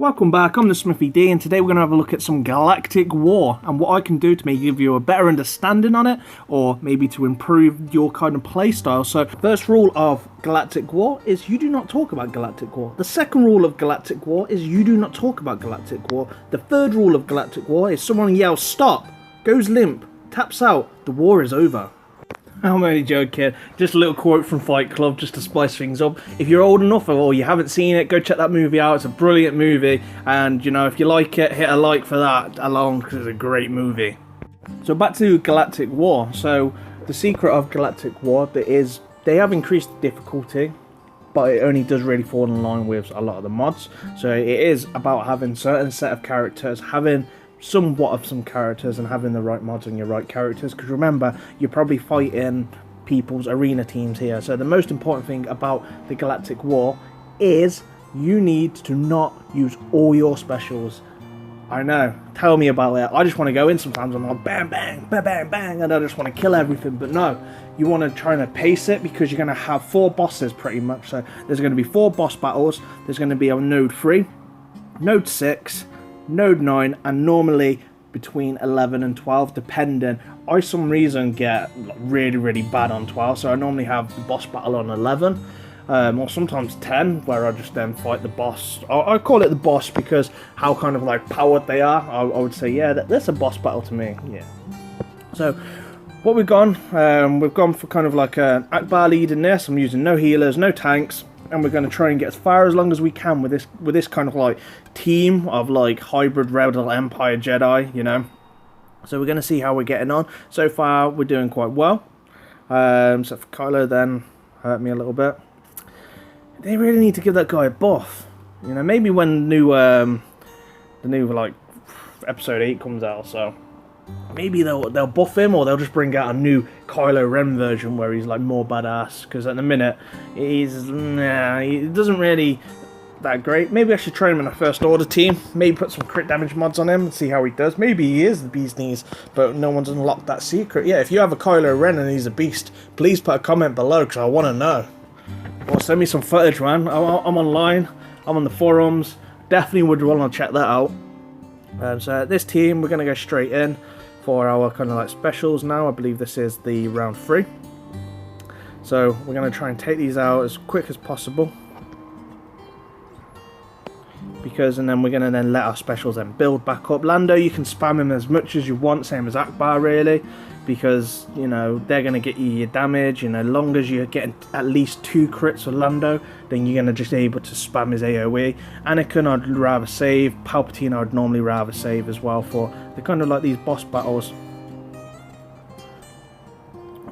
Welcome back, I'm the Smithie D, and today we're going to have a look at some Galactic War and what I can do to maybe give you a better understanding on it, or maybe to improve your kind of playstyle. So, first rule of Galactic War is you do not talk about Galactic War. The second rule of Galactic War is you do not talk about Galactic War. The third rule of Galactic War is someone yells stop, goes limp, taps out, the war is over. I'm only joking, just a little quote from Fight Club just to spice things up. If you're old enough or you haven't seen it, go check that movie out. It's a brilliant movie, and you know, if you like it, hit a like for that alone because it's a great movie. So back to Galactic War. So the secret of Galactic War is they have increased the difficulty, but it only does really fall in line with a lot of the mods. So it is about having certain set of characters, having somewhat of some characters, and having the right mods and your right characters, because remember, you're probably fighting people's arena teams here. So the most important thing about the Galactic War is you need to not use all your specials. I know, tell me about it. I just want to go in sometimes, I'm like bang bang bang bang bang, and I just want to kill everything. But no, you want to try and pace it, because you're going to have 4 bosses pretty much. So there's going to be 4 boss battles. There's going to be on node 3, node 6, node 9, and normally between 11 and 12, depending. I some reason get really bad on 12, so I normally have the boss battle on 11, or sometimes 10, where I just then fight the boss. I call it the boss because how kind of like powered they are. I would say, yeah, that's a boss battle to me. Yeah. So what we've gone for kind of like an Akbar lead in this. I'm using no healers, no tanks, and we're going to try and get as far as long as we can with this kind of like team of like hybrid Rebel Empire Jedi, you know. So we're going to see how we're getting on. So far we're doing quite well. So for Kylo then hurt me a little bit. They really need to give that guy a buff, you know. Maybe when the new like episode 8 comes out, so maybe they'll buff him, or they'll just bring out a new Kylo Ren version where he's like more badass, because at the minute he doesn't really that great. Maybe I should train him in a First Order team, maybe put some crit damage mods on him and see how he does. Maybe he is the bee's knees, but no one's unlocked that secret. Yeah, if you have a Kylo Ren and he's a beast, please put a comment below, because I want to know. Or send me some footage, man. I'm online, I'm on the forums, definitely would want to check that out. So this team, we're going to go straight in for our kind of like specials now. I believe this is the round 3. So we're going to try and take these out as quick as possible, and then we're going to then let our specials then build back up. Lando, you can spam him as much as you want, same as Akbar really, because you know they're going to get you your damage. You know, long as you're getting at least 2 crits with Lando, then you're going to just be able to spam his AoE. Anakin I'd rather save, Palpatine I'd normally rather save as well for the kind of like these boss battles.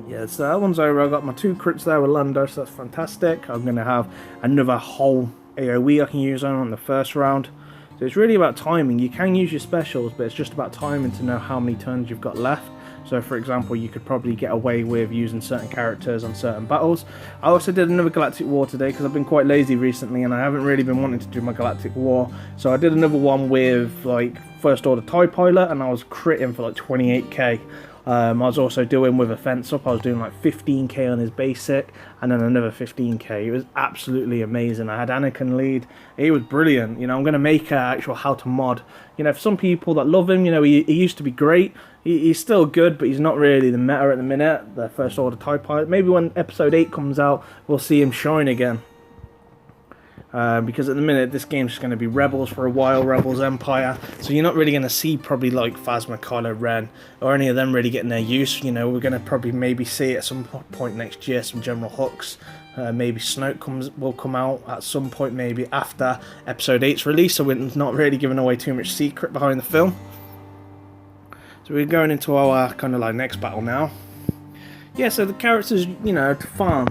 Yeah, so that one's over. I got my 2 crits there with Lando, so that's fantastic. I'm going to have another whole AoE I can use on the first round. So it's really about timing. You can use your specials, but it's just about timing to know how many turns you've got left. So for example, you could probably get away with using certain characters on certain battles. I also did another Galactic War today because I've been quite lazy recently and I haven't really been wanting to do my Galactic War. So I did another one with like First Order TIE Pilot, and I was critting for like 28k. I was also doing with a fence up, I was doing like 15k on his basic and then another 15k. It was absolutely amazing. I had Anakin lead, he was brilliant. You know, I'm going to make an actual how to mod. You know, for some people that love him, you know, he used to be great. He's still good, but he's not really the meta at the minute, the First Order TIE Pilot. Maybe when episode 8 comes out, we'll see him shine again. Because at the minute this game's just going to be Rebels for a while, Rebels Empire, so you're not really going to see probably like Phasma, Kylo Ren, or any of them really getting their use. You know, we're going to probably maybe see at some point next year some General Hux. Maybe Snoke will come out at some point, maybe after episode 8's release, so we're not really giving away too much secret behind the film. So we're going into our kind of like next battle now. Yeah, so the characters, you know, to farm.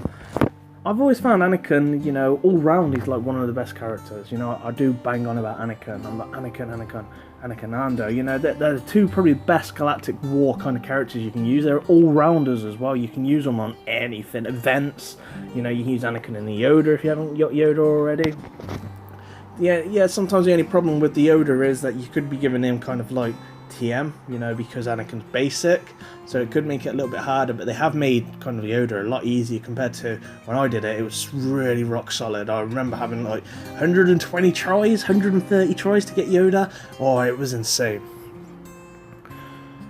I've always found Anakin, you know, all round he's like one of the best characters. You know, I do bang on about Anakin. I'm like Anakin Lando. You know, they're the 2 probably best Galactic War kind of characters you can use. They're all-rounders as well. You can use them on anything, events. You know, you can use Anakin in the Yoda if you haven't got Yoda already. Yeah, sometimes the only problem with the Yoda is that you could be giving him kind of like TM, you know, because Anakin's basic, so it could make it a little bit harder, but they have made kind of Yoda a lot easier compared to when I did it. It was really rock solid. I remember having like 120 tries, 130 tries to get Yoda. Oh, it was insane.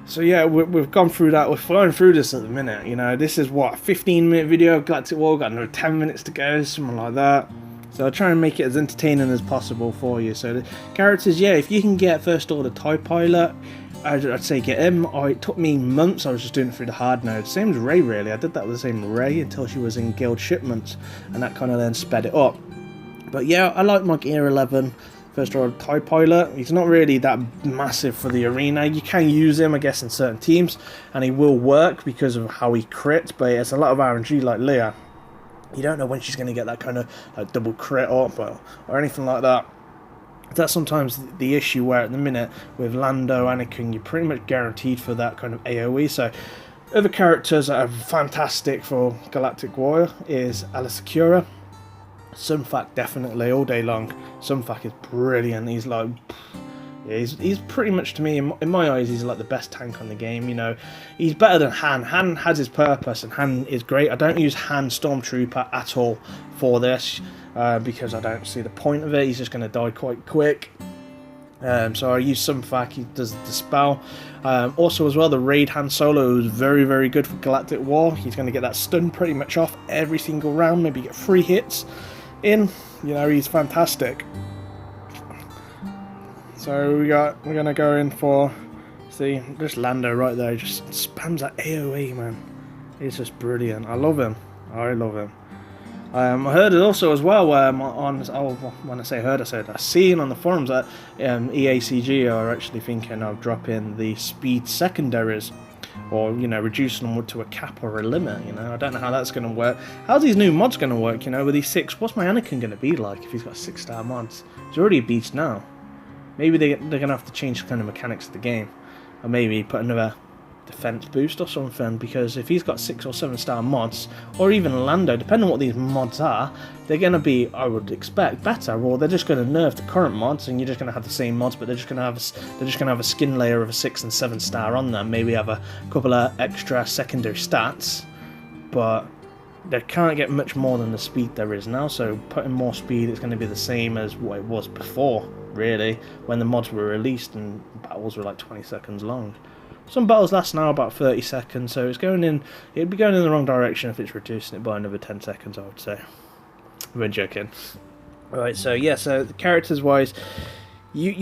So yeah, we've gone through that. We're flying through this at the minute. You know, this is what, a 15-minute video of Galactic War. Got another 10 minutes to go, something like that. So I'll try and make it as entertaining as possible for you. So the characters, yeah, if you can get First Order TIE Pilot, I'd say get him. It took me months. I was just doing it through the hard mode. Same as Rey, really. I did that with the same Rey until she was in Guild Shipments, and that kind of then sped it up. But yeah, I like my Gear 11. First Order TIE Pilot. He's not really that massive for the arena. You can use him, I guess, in certain teams, and he will work because of how he crits, but it's a lot of RNG like Leia. You don't know when she's going to get that kind of like double crit up or anything like that. That's sometimes the issue, where at the minute with Lando, Anakin, you're pretty much guaranteed for that kind of AoE. So other characters that are fantastic for Galactic War is Alasakura. Sunfac, definitely, all day long. Sunfac is brilliant. He's like, yeah, he's pretty much, to me, in my eyes, he's like the best tank on the game. You know, he's better than Han. Han has his purpose, and Han is great. I don't use Han Stormtrooper at all for this because I don't see the point of it. He's just going to die quite quick. So I use Sunfac. He does the spell. Also, as well, the Raid Han Solo is very, very good for Galactic War. He's going to get that stun pretty much off every single round. Maybe get 3 hits in. You know, he's fantastic. So we're gonna go in for, see, just Lando right there. Just spams that AoE, man. He's just brilliant. I love him. I love him. I heard it also as well. When I say heard, I said I've seen on the forums that EACG are actually thinking of dropping the speed secondaries, or, you know, reducing them to a cap or a limit. You know, I don't know how that's going to work. How's these new mods going to work? You know, with these 6, what's my Anakin going to be like if he's got 6-star mods? He's already a beast now. Maybe they're going to have to change the kind of mechanics of the game, or maybe put another defense boost or something, because if he's got 6 or 7-star mods, or even Lando, depending on what these mods are, they're going to be, I would expect, better, or they're just going to nerf the current mods and you're just going to have the same mods, but they're just going to have a skin layer of a 6 and 7-star on them, maybe have a couple of extra secondary stats, but they can't get much more than the speed there is now. So putting more speed, it's going to be the same as what it was before, really, when the mods were released and battles were like 20 seconds long. Some battles last now about 30 seconds, so it'd be going in the wrong direction if it's reducing it by another 10 seconds, I would say. We're joking. Alright, so yeah, so the characters wise, you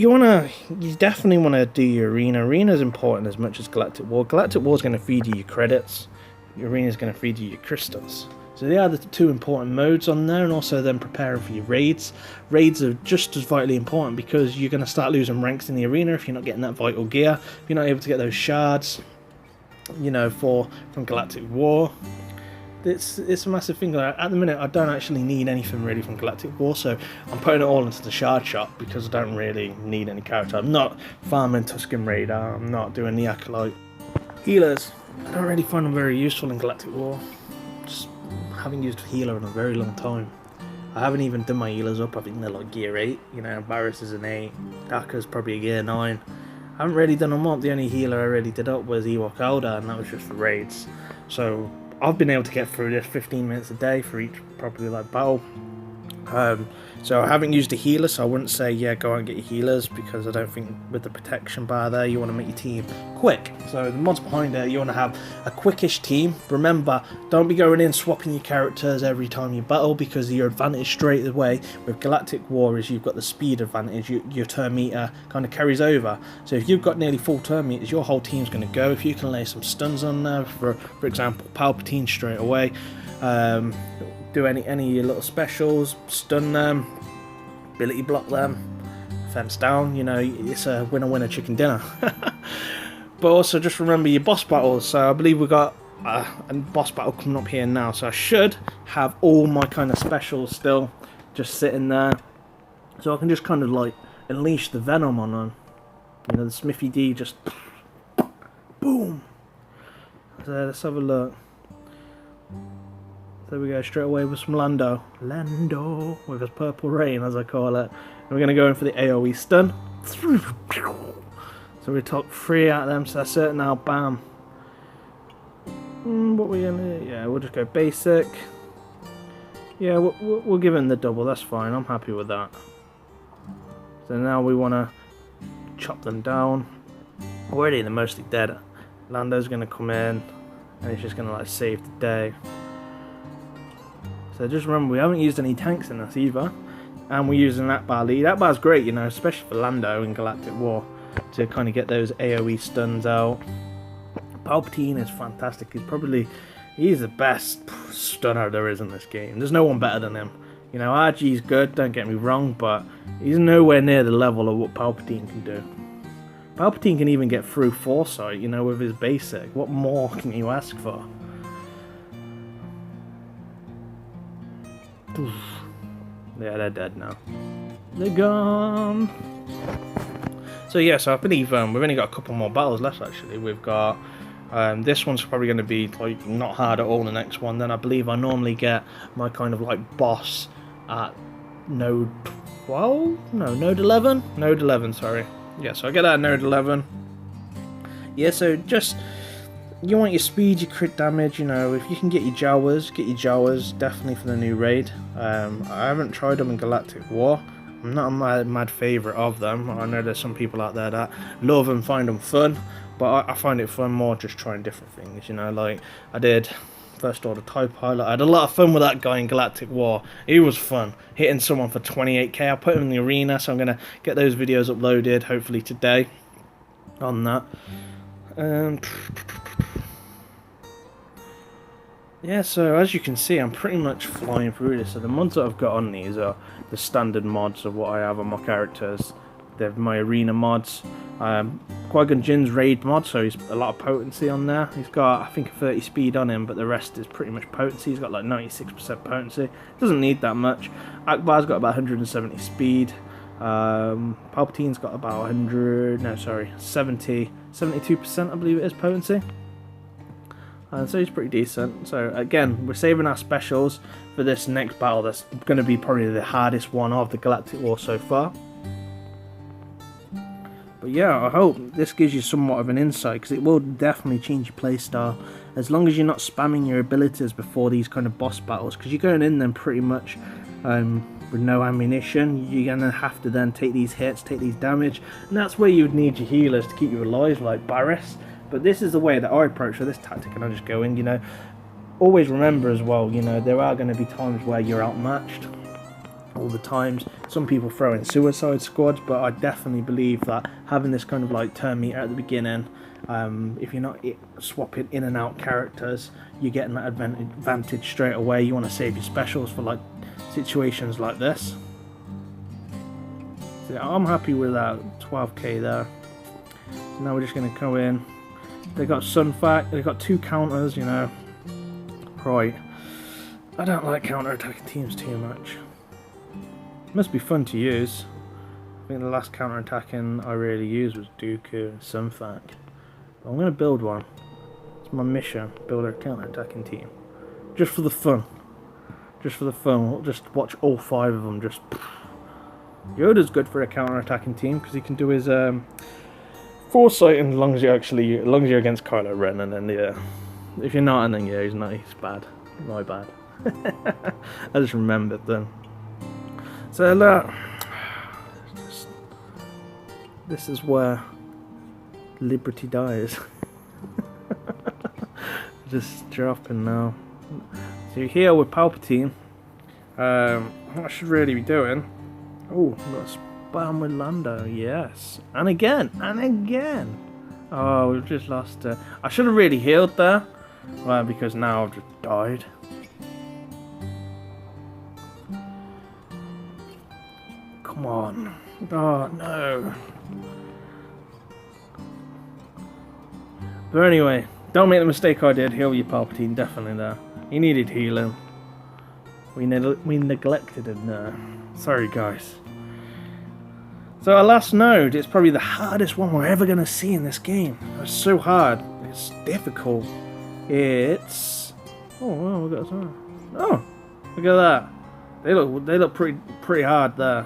definitely want to do your arena. Arena is important as much as Galactic War. Galactic War is going to feed you your credits. Your arena is going to feed you your crystals. So they are the 2 important modes on there, and also then preparing for your raids. Raids are just as vitally important because you're going to start losing ranks in the arena if you're not getting that vital gear. If you're not able to get those shards, you know, from Galactic War. It's a massive thing. At the minute, I don't actually need anything really from Galactic War, so I'm putting it all into the shard shop because I don't really need any character. I'm not farming Tusken Raider, I'm not doing the Acolyte. Healers, I don't really find them very useful in Galactic War. Just haven't used a healer in a very long time. I haven't even done my healers up. I think they're like gear 8, you know, Barris is an 8, Daka's probably a gear 9. I haven't really done them up. The only healer I really did up was Ewok Elder, and that was just for raids. So I've been able to get through this 15 minutes a day for each probably like battle. So I haven't used a healer, so I wouldn't say, yeah, go out and get your healers, because I don't think with the protection bar there, you want to make your team quick. So the mods behind it, you want to have a quickish team. Remember, don't be going in swapping your characters every time you battle, because your advantage straight away with Galactic War is you've got the speed advantage. Your turn meter kind of carries over. So if you've got nearly full turn meters, your whole team's going to go. If you can lay some stuns on there, for example, Palpatine straight away, do any little specials, stun them, ability block them, fence down, you know, it's a winner-winner chicken dinner. But also just remember your boss battles. So I believe we've got a boss battle coming up here now, so I should have all my kind of specials still just sitting there, so I can just kind of like unleash the venom on them. You know, the Smithie D, just boom. So let's have a look. There we go, straight away with some Lando with his purple rain, as I call it. And we're going to go in for the AoE stun. So So we took 3 out of them, so that's it now, bam. What we gonna do? Yeah, we'll just go basic. Yeah, we'll give him the double, that's fine, I'm happy with that. So now we want to chop them down. Already they're mostly dead. Lando's going to come in and he's just going to like save the day. So just remember, we haven't used any tanks in this either. And we're using that bar lead. That bar's great, you know, especially for Lando in Galactic War, to kind of get those AoE stuns out. Palpatine is fantastic. He's the best stunner there is in this game. There's no one better than him. You know, RG's good, don't get me wrong, but he's nowhere near the level of what Palpatine can do. Palpatine can even get through Foresight, you know, with his basic. What more can you ask for? Yeah, they're dead now. They're gone. So yeah, so I believe we've only got a couple more battles left actually. We've got this one's probably going to be like not hard at all, the next one. Then I believe I normally get my kind of like boss at node 12? No, node 11? Node 11, sorry. Yeah, so I get that at node 11. Yeah, so just, you want your speed, your crit damage, you know, if you can get your Jawas, definitely for the new raid. I haven't tried them in Galactic War. I'm not a mad favourite of them. I know there's some people out there that love and find them fun, but I find it fun more just trying different things, you know, like I did First Order TIE Pilot. I had a lot of fun with that guy in Galactic War. He was fun, hitting someone for 28k. I put him in the arena, so I'm going to get those videos uploaded, hopefully today, on that. Yeah, so as you can see, I'm pretty much flying through this. So the mods that I've got on these are the standard mods of what I have on my characters. They're my arena mods. Qui-Gon Jinn's raid mod, so he's a lot of potency on there. He's got, I think, a 30 speed on him, but the rest is pretty much potency. He's got like 96% potency. Doesn't need that much. Akbar's got about 170 speed. Palpatine's got about 72% I believe it is potency. So he's pretty decent. So again, we're saving our specials for this next battle. That's going to be probably the hardest one of the Galactic War so far. But yeah, I hope this gives you somewhat of an insight, because it will definitely change your playstyle as long as you're not spamming your abilities before these kind of boss battles, because you're going in them pretty much with no ammunition. You're going to have to then take these hits, take these damage, and that's where you would need your healers to keep you alive, like Barris. But this is the way that I approach this tactic, and I just go in, you know. Always remember as well, you know, there are going to be times where you're outmatched. All the times. Some people throw in suicide squads, but I definitely believe that having this kind of like turn meter at the beginning, if you're not swapping in and out characters, you're getting that advantage straight away. You want to save your specials for like situations like this. So I'm happy with that 12k there. So now we're just going to go in. They got Sunfac, they got 2 counters, you know. Right. I don't like counter-attacking teams too much. Must be fun to use. I think the last counter-attacking I really used was Dooku and Sunfac. But I'm going to build one. It's my mission, build a counter-attacking team. Just for the fun. Just for the fun. We'll just watch all 5 of them. Just Yoda's good for a counter-attacking team because he can do his foresight, and as long as you're against Kylo Ren, and then yeah, if you're not, and then yeah, he's bad. My bad. I just remembered then. So this is where liberty dies. Just dropping now. So here with Palpatine, what I should really be doing. Oh, got spam with Lando, yes, and again. Oh, we've just lost. I should have really healed there, well, because now I've just died. Come on. Oh, no. But anyway, don't make the mistake I did. Heal your Palpatine, definitely there. He needed healing. We neglected him there. Sorry, guys. So our last node is probably the hardest one we're ever going to see in this game. It's so hard. It's difficult. It's... Oh, wow, we got some. Oh, look at that. They look pretty hard there.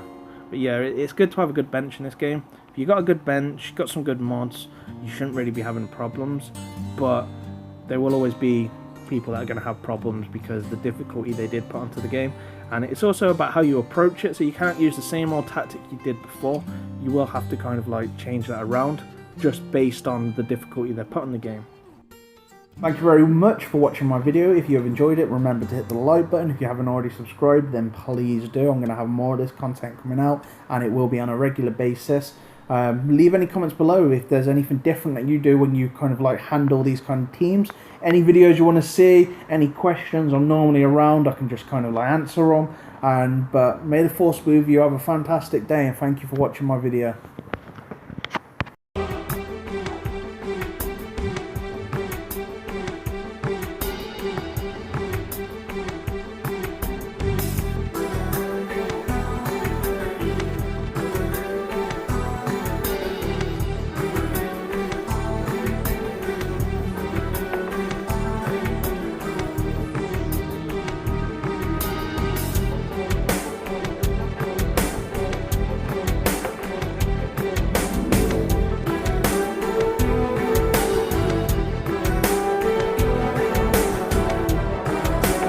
But yeah, it's good to have a good bench in this game. If you got a good bench, got some good mods, you shouldn't really be having problems. But there will always be people that are going to have problems because the difficulty they did put onto the game. And it's also about how you approach it, so you can't use the same old tactic you did before. You will have to kind of like change that around just based on the difficulty they put on the game. Thank you very much for watching my video. If you have enjoyed it, remember to hit the like button. If you haven't already subscribed, then please do. I'm going to have more of this content coming out, and it will be on a regular basis. Leave any comments below if there's anything different that you do when you kind of like handle these kind of teams. Any videos you want to see, any questions, I'm normally around. I can just kind of like answer them. But may the force be with you. Have a fantastic day, and thank you for watching my video.